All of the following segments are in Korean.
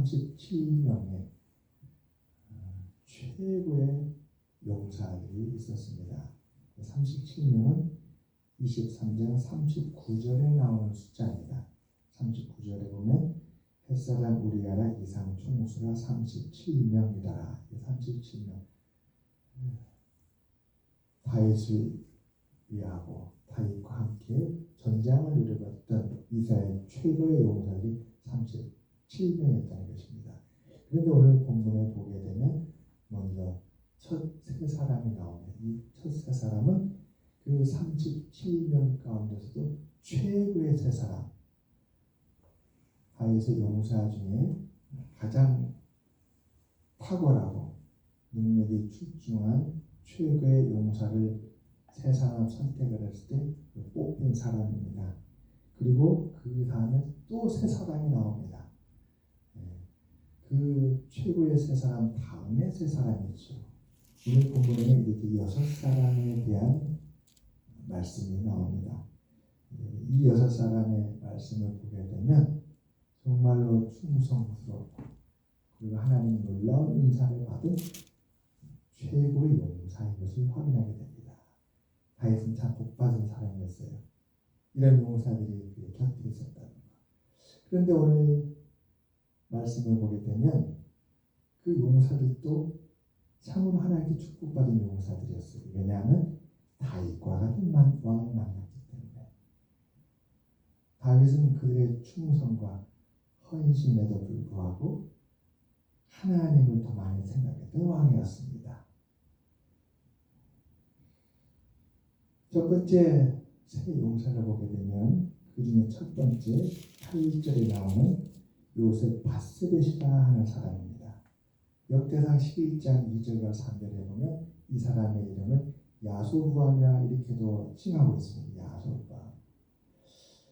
37명의 최고의 용사들이 있었습니다. 37명은 23장 39절에 나오는 숫자입니다. 39절에 보면 햇사람 우리아라 이상 총수가 37명이다. 37명. 다윗을 위하고 다윗과 함께 전장을 누려봤던 이스라엘 최고의 용사들이 37명이었다는 것입니다. 그런데 오늘 본문에 보게 되면 먼저 첫 세 사람이 나옵니다. 이 첫 세 사람은 그 37명 가운데서도 최고의 세 사람, 다윗의 용사 중에 가장 탁월하고 능력이 출중한 최고의 용사를 세 사람 선택을 했을 때 뽑힌 사람입니다. 그리고 그 다음에 또 세 사람이 나옵니다. 그 최고의 세 사람 다음에 세 사람이 있죠. 오늘 본문에는 이렇게 6사람에 대한 말씀이 나옵니다. 이 6사람의 말씀을 보게 되면 정말로 충성스럽고 그리고 하나님의 놀라운 은사를 받은 최고의 용사인 것을 확인하게 됩니다. 다윗은 참 복받은 사람이었어요. 이런 용사들이 그의 곁에 있었다는 것. 그런데 오늘 말씀을 보게 되면 그 용사들도 참으로 하나님께 축복받은 용사들이었어요. 왜냐하면 다윗과 같은 왕을 만났기 때문에. 다윗은 그들의 충성과 헌신에도 불구하고 하나님을 더 많이 생각했던 왕이었습니다. 첫 번째 세 용사를 보게 되면 그 중에 첫 번째 8절에 나오는 요셉 바세벳이라 하는 사람입니다. 역대상 11장 2절과 3절에 보면 이 사람의 이름을 야소부암이라 이렇게도 칭하고 있습니다. 야소부암.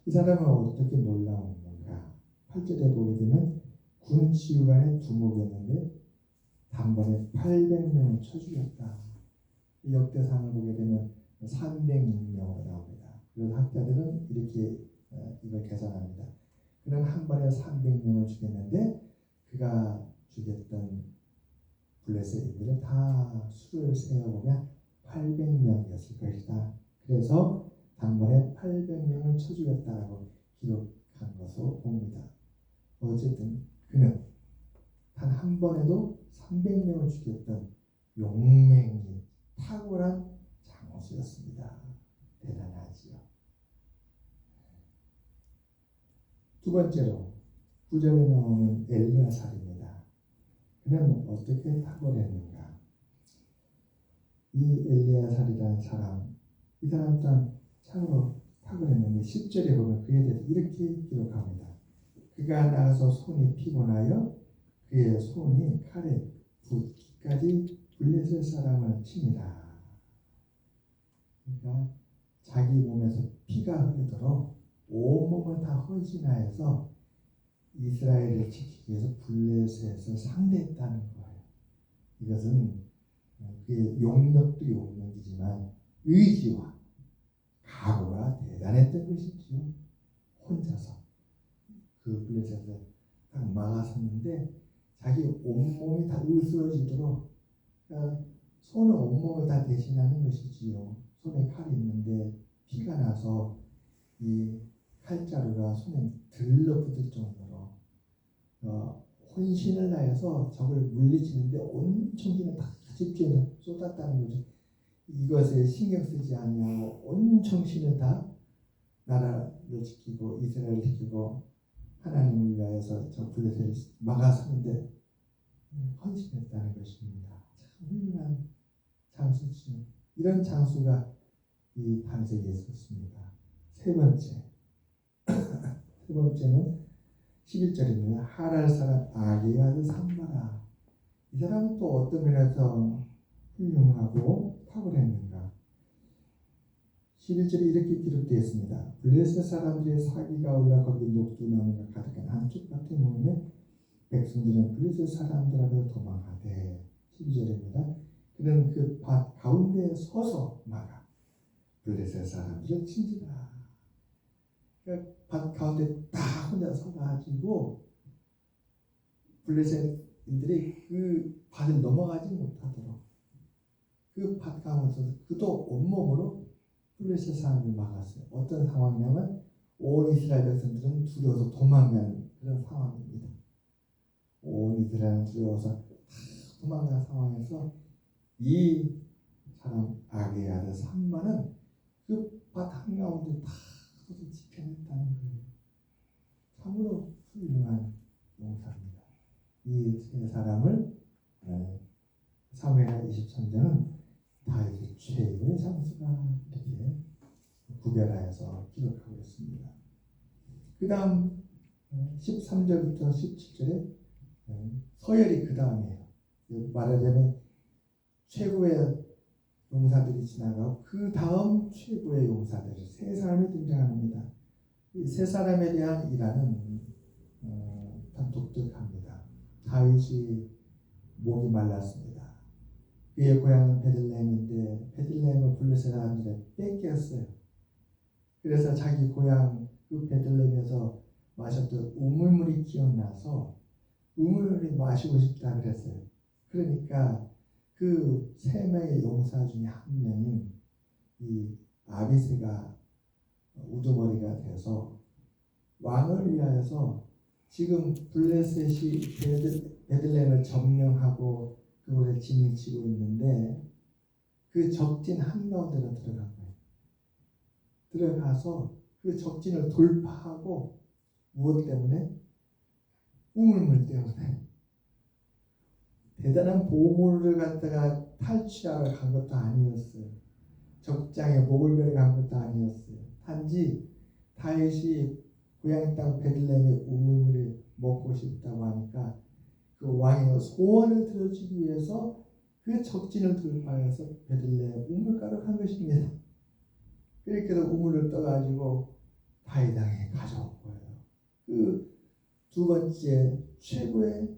이 사람은 어떻게 놀라운 건가? 8절에 보게 되면 군 지휘관의 두목이었는데 단번에 800명을 쳐 죽였다. 이 역대상을 보게 되면 306명으로 나옵니다. 그래서 학자들은 이렇게 이걸 계산합니다. 그는 한 번에 300명을 죽였는데 그가 죽였던 블레셋인들은 다 수를 세어보면 800명이었을 것이다. 그래서 단번에 800명을 쳐 죽였다라고 기록한 것으로 봅니다. 어쨌든 그는 단 한 번에도 300명을 죽였던 용맹이 탁월한 장수였습니다. 대단하지요. 두 번째로 9절에 나오는 엘르아살입니다. 그는 어떻게 탁월했는가? 이 엘르아살이라는 사람, 이 사람 또한 참으로 탁월했는데 10절에 보면 그에 대해서 이렇게 기록합니다. 그가 나가서 손이 피곤하여 그의 손이 칼에 붓기까지 블레셋 사람을 치니라. 그러니까 자기 몸에서 피가 흐르도록 온몸을 다 헌신하여서 이스라엘을 지키기 위해서 블레셋을 상대했다는 거예요. 이것은 그의 용력도 용력이지만 의지와 각오가 대단했던 것이지요. 혼자서 그 블레셋을 딱 막아섰는데 자기 온몸이 다 으스러지도록, 그러니까 손은 온몸을 다 대신하는 것이지요. 손에 칼이 있는데 피가 나서 이 칼자루가 손에 들러붙을 정도로 혼신을 다해서 적을 물리치는데 온 정신을 다 집중해서 쏟았다는 거죠. 이것에 신경 쓰지 아니하고 온 정신을 다 나라를 지키고 이스라엘을 지키고 하나님을 위하여서 저 블레셋을 막아서는데 헌신했다는 것입니다. 참 훌륭한 장수죠. 이런 장수가 이 다윗에게 있었습니다. 세 번째는 11절입니다. 하랄 사람 아기야 그 산마라. 이 사람은 또 어떤 면에서 훌륭하고 탁월했는가? 11절에 이렇게 기록되어 있습니다. 블레셋 사람들의 사기가 올라 거기 녹두나무가 가득한 한쪽 밭에 모이면 백성들은 블레셋 사람들 앞에서 도망하되 12절입니다. 그는 그 밭 가운데에 서서 막아 블레셋 사람들을 친지라. 그러니까 밭 가운데 딱 혼자 서가지고 블레셋인들이 그 밭을 넘어가지 못하도록 그 밭 가운데서 그도 온몸으로 블레셋 사람을 막았어요. 어떤 상황이냐면 온 이스라엘 백성들은 두려워서 도망가는 그런 상황입니다. 온 이스라엘은 두려워서 도망간 상황에서 이 사람 아게의 아들 삼만은 그 밭 한가운데 다 지켜냈다는 거예요. 참으로 훌륭한 용사입니다. 이 세 사람을 사무엘하 23장은 다윗의 최고의 장수가 이렇게 구별하여서 기록하고 있습니다. 그 다음 13절부터 17절에 서열이 그 다음이에요. 말하자면 최고의 용사들이 지나가고 그 다음 최고의 용사들 세 사람이 등장합니다. 이 세 사람에 대한 일화는 참 독특합니다. 다윗이 목이 말랐습니다. 그의 고향은 베들레헴인데 베들레헴을 블레셋 사람들에 뺏겼어요. 그래서 자기 고향 그 베들레헴에서 마셨던 우물물이 기억나서 우물물이 마시고 싶다 그랬어요. 그러니까 그 세 명의 용사 중에 한 명인 이 아비새가 우두머리가 돼서 왕을 위하여서 지금 블레셋이 베들레헴을 점령하고 그곳에 진을 치고 있는데 그 적진 한가운데로 들어간 거예요. 들어가서 그 적진을 돌파하고 무엇 때문에? 우물물 때문에. 대단한 보물을 갖다가 탈취하러 간 것도 아니었어요. 적장에 목을 베러 간 것도 아니었어요. 단지 다윗이 고향 땅 베들레헴의 우물물을 먹고 싶다고 하니까 그 왕의 소원을 들어주기 위해서 그 적진을 돌파해서 베들레헴 우물가로 간 것입니다. 그렇게 해서 우물을 떠가지고 다윗 땅에 가져온 거예요. 그 두 번째 최고의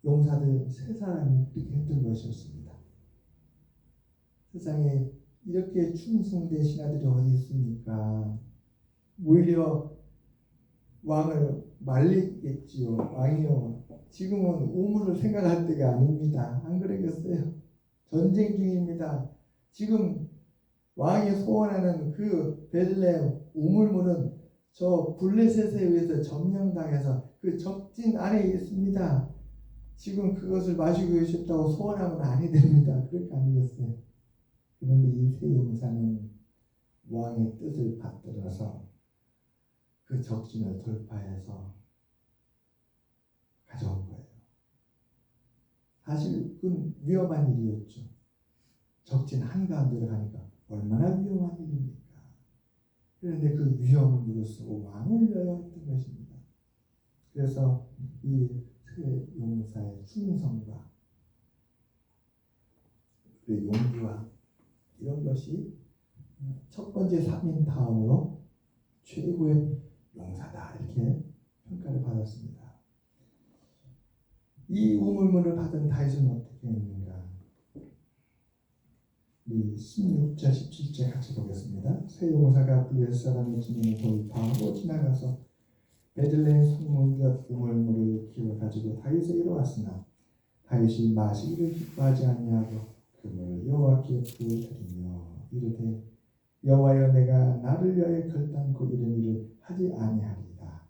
용사들 세 사람이 그렇게 했던 것이었습니다. 세상에 이렇게 충성된 신하들이 어디 있습니까? 오히려 왕을 말리겠지요. 왕이요. 지금은 우물을 생각할 때가 아닙니다. 안 그러겠어요? 전쟁 중입니다. 지금 왕이 소원하는 그 베들레헴 우물물은 저 블레셋에 의해서 점령당해서 그 적진 안에 있습니다. 지금 그것을 마시고 싶다고 소원하면 아니 됩니다. 그렇게 아니겠어요? 그런데 이 세 용사는 왕의 뜻을 받들어서 그 적진을 돌파해서 가져온 거예요. 사실 그건 위험한 일이었죠. 적진 한가운데로 가니까 얼마나 위험한 일입니까? 그런데 그 위험을 무릅쓰고 왕을 위하여 했던 것입니다. 그래서 이 세 용사의 충성과 그 용기와 이런 것이 첫 번째 3인 다음으로 최고의 용사다 이렇게 평가를 받았습니다. 이 우물물을 받은 다윗은 어떻게 했는가? 우리 16절 17절 같이 보겠습니다. 세 용사가 블레셋 사람의 진영을 돌파하고 지나가서 베들레헴 성문 곁 우물물을 기어 가지고 다윗에 이르렀으나 다윗이 마시기를 기뻐하지 아니하고 그 물을 여호와께 부어드리며 이르되 여호와여 내가 나를 위하여 결단코 이런 일을 하지 아니하리이다.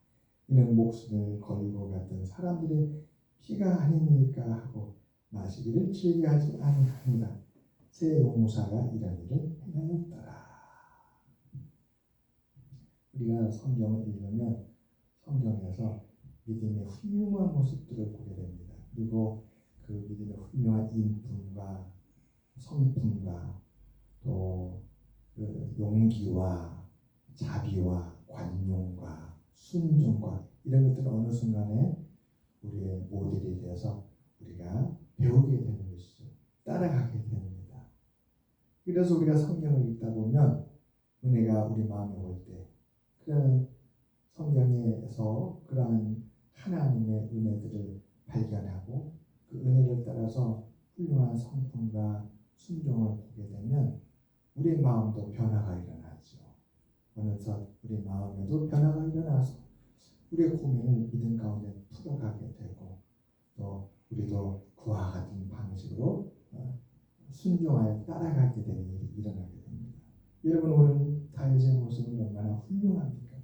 이는 목숨을 걸고 갔던 사람들의 피가 아니니까 하고 마시기를 즐겨하지 아니하니라. 세 용사가 이런 일을 행하였더라. 우리가 성경을 읽으면 성경에서 믿음의 훌륭한 모습들을 보게 됩니다. 그리고 그 믿음의 훌륭한 인품과 성품과 또 그 용기와 자비와 관용과 순종과 이런 것들은 어느 순간에 우리의 모델이 되어서 우리가 배우게 되는 것이죠. 따라가게 됩니다. 그래서 우리가 성경을 읽다 보면 은혜가 우리 마음에 올 때 그런 성경에서 그러한 하나님의 은혜들을 발견하고 그 은혜를 따라서 훌륭한 성품과 순종을 보게 되면 우리 마음도 변화가 일어나죠. 어느덧 우리 마음에도 변화가 일어나서 우리의 고민을 믿음 가운데 풀어가게 되고 우리도 그와 같은 방식으로 순종하여 따라가게 되는 일이 일어나게 됩니다. 여러분 오늘 다윗의 모습은 얼마나 훌륭합니까?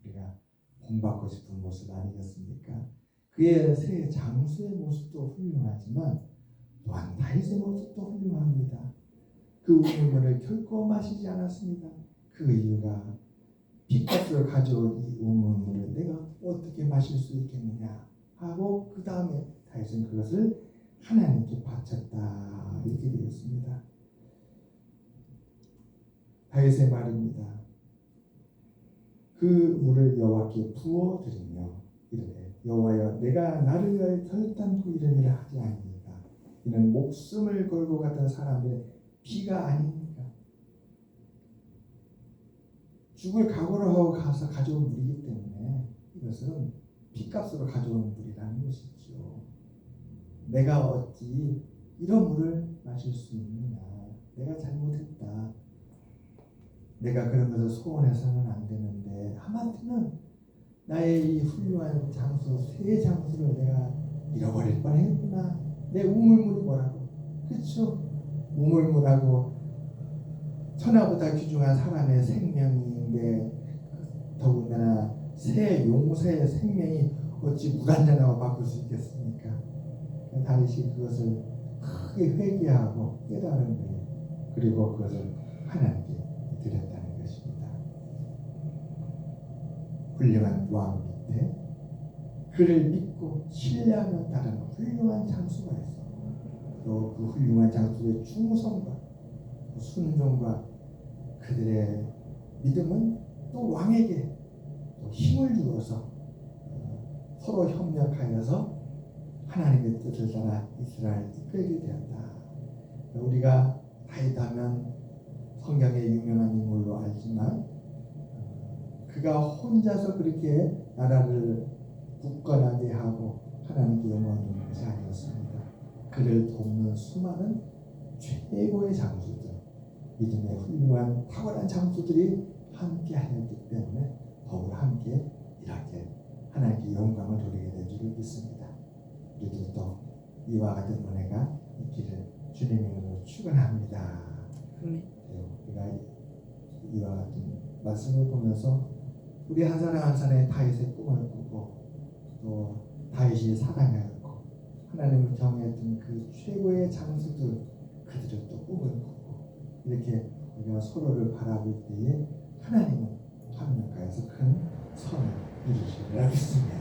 우리가 본받고 싶은 모습 아니겠습니까? 그의 새 장수의 모습도 훌륭하지만 또한 다윗의 모습도 훌륭합니다. 그 우물물을 결코 마시지 않았습니다. 그 이유가 핏값을 가져온 이 우물물을 내가 어떻게 마실 수 있겠느냐 하고 그 다음에 다윗은 그것을 하나님께 바쳤다 이렇게 되었습니다. 다윗의 말입니다. 그 물을 여호와께 부어 드리며 이르되 여호와여 내가 나를 위하여 결단코 이런 일을 하지 아니니까 이는 목숨을 걸고 갔던 사람들의 피가 아닙니까? 죽을 각오를 하고 가서 가져온 물이기 때문에 이것은 피값으로 가져온 물이라는 것이죠. 내가 어찌 이런 물을 마실 수 있느냐? 내가 잘못했다. 내가 그런 것을 소원해서는 안 되는데 하마터면 나의 이 훌륭한 장수, 새 장수를 내가 잃어버릴 뻔했구나. 내 우물물이 뭐라고? 그렇죠? 우물물하고 천하보다 귀중한 사람의 생명인데 더군다나 새 용새의 생명이 어찌 물 한 잔하고 바꿀 수 있겠습니까? 다윗이 그것을 크게 회개하고 깨달은 거예요. 그리고 그것을 하나님께 드렸다는 것입니다. 훌륭한 왕 밑에 그를 믿고 신뢰하며 따르는 훌륭한 장수가 있어. 또 그 훌륭한 장수의 충성과 그 순종과 그들의 믿음은 또 왕에게 또 힘을 주어서 서로 협력하여서 하나님의 뜻을 따라 이스라엘을 이끌게 되었다. 우리가 다윗하면 성경의 유명한 인물로 알지만 그가 혼자서 그렇게 나라를 굳건하게 하고 하나님께 영광을 주는 것이 아니었습니다. 그를 돕는 수많은 최고의 장수들, 믿음의 훌륭한 탁월한 장수들이 함께 하였기 때문에 더불어 함께 이렇게 하나님께 영광을 돌리게 된 줄을 믿습니다. 우리들도 이와 같은 은혜가 있기를 주님의 이름으로 축원합니다. 우리가 이와 같은 말씀을 보면서 우리 한 사람 한 사람의 다윗의 꿈을 꾸고 또 다윗이 사랑하였고 하나님을 경외했던 그 최고의 장수들 그들은 또 꿈을 꾸고 이렇게 우리가 서로를 바라볼 때에 하나님은 합력하여서 큰 선을 이루시리라 믿습니다.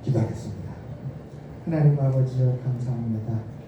기도하겠습니다. 하나님 아버지를 감사합니다.